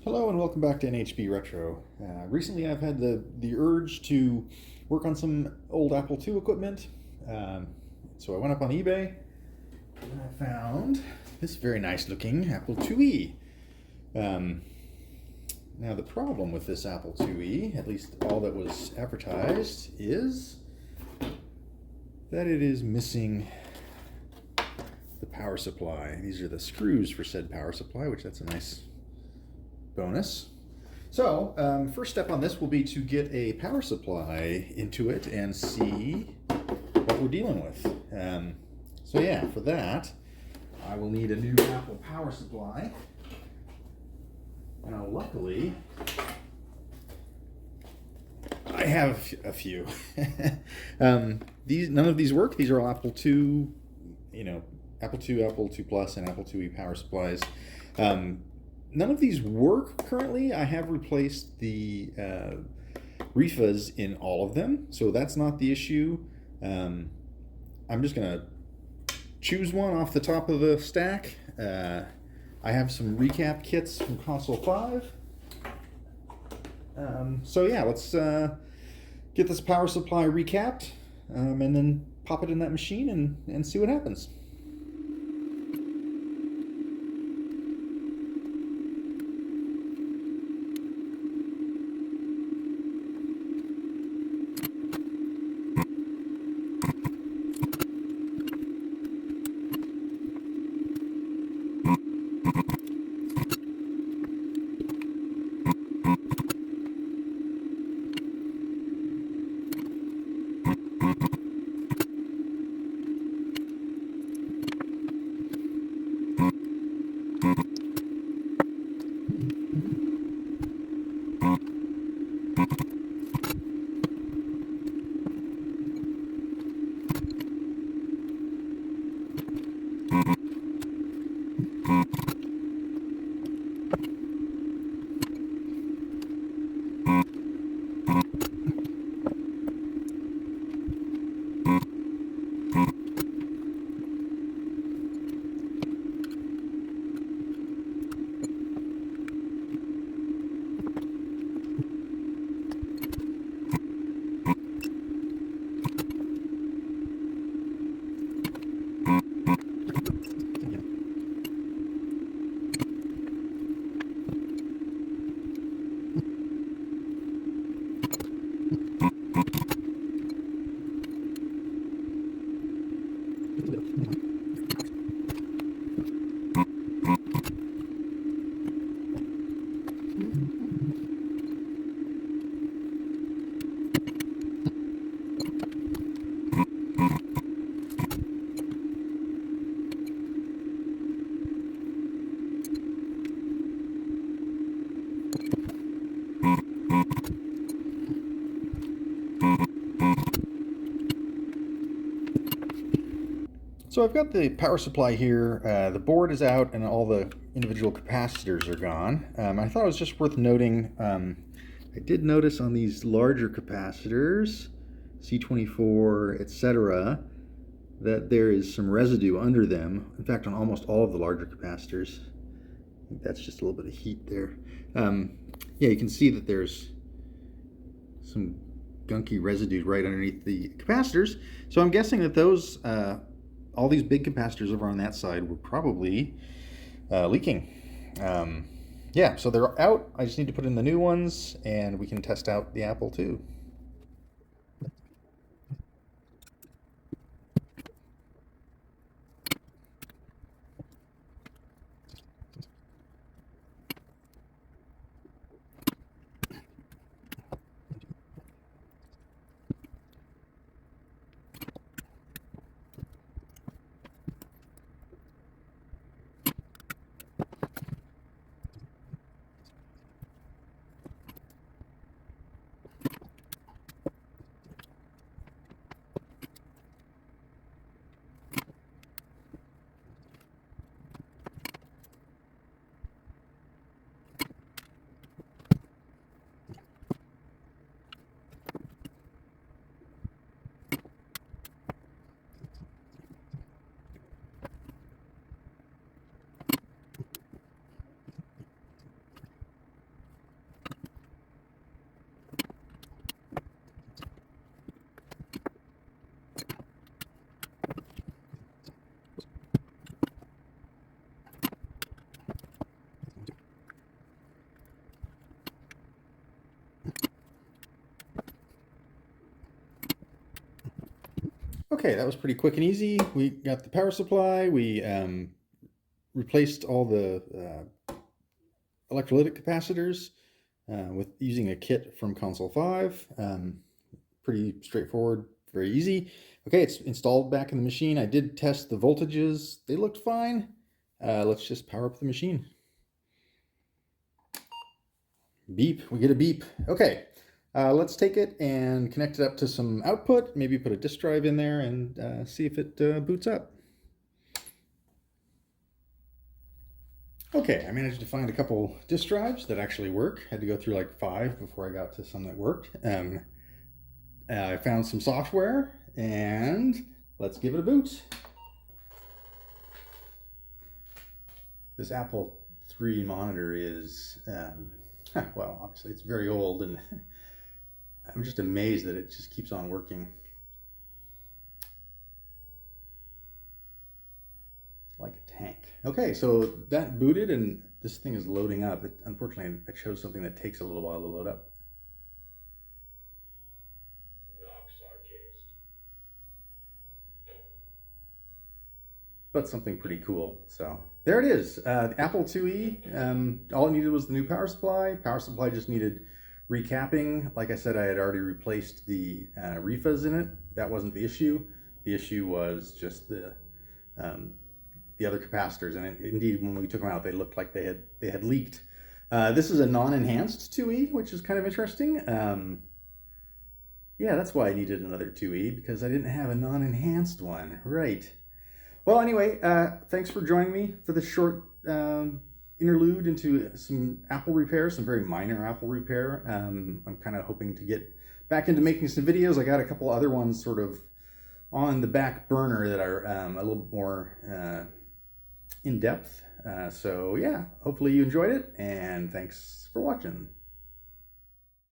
Hello and welcome back to NHB Retro. Recently I've had the urge to work on some old Apple II equipment. So I went up on eBay and I found this very nice looking Apple IIe. Um, Now the problem with this Apple IIe, at least all that was advertised, is that it is missing the power supply. These are the screws for said power supply, which that's a nice bonus. So, first step on this will be to get a power supply into it and see what we're dealing with. So yeah, for that, I will need a new Apple power supply. Now, luckily, I have a few. None of these work. These are all Apple II, Apple II, Apple II Plus, and Apple IIe power supplies. None of these work currently. I have replaced the refas in all of them, so that's not the issue. I'm just going to choose one off the top of the stack. I have some recap kits from Console 5. So yeah, let's get this power supply recapped and then pop it in that machine and see what happens. So I've got the power supply here. The board is out and all the individual capacitors are gone. I thought it was just worth noting, I did notice on these larger capacitors, C24, etc., that there is some residue under them. In fact, on almost all of the larger capacitors. I think that's just a little bit of heat there. Yeah, you can see that there's some gunky residue right underneath the capacitors. So I'm guessing that those all these big capacitors over on that side were probably leaking. Yeah, so they're out. I just need to put in the new ones and we can test out the Apple II. Okay, that was pretty quick and easy. We got the power supply. We replaced all the electrolytic capacitors with using a kit from Console 5. Pretty straightforward, very easy. Okay, it's installed back in the machine. I did test the voltages. They looked fine. Let's just power up the machine. Beep, we get a beep. Okay, let's take it and connect it up to some output, maybe put a disk drive in there and see if it boots up. Okay, I managed to find a couple disk drives that actually work. Had to go through like 5 before I got to some that worked. I found some software and let's give it a boot. This Apple III monitor is, well, obviously it's very old, and I'm just amazed that it just keeps on working. Like a tank. Okay, so that booted and this thing is loading up. Unfortunately, it shows something that takes a little while to load up. But something pretty cool. So there it is, the Apple IIe. All it needed was the new power supply. Power supply just needed recapping. Like I said, I had already replaced the refas in it. That wasn't the issue. The issue was just the other capacitors, and indeed, when we took them out, they looked like they had leaked. This is a non-enhanced IIe, which is kind of interesting. Yeah, that's why I needed another IIe, because I didn't have a non-enhanced one. Right. Well, anyway, thanks for joining me for this short interlude into some Apple repair, some very minor Apple repair. I'm kind of hoping to get back into making some videos. I got a couple other ones sort of on the back burner that are a little more in depth. So yeah, hopefully you enjoyed it, and thanks for watching.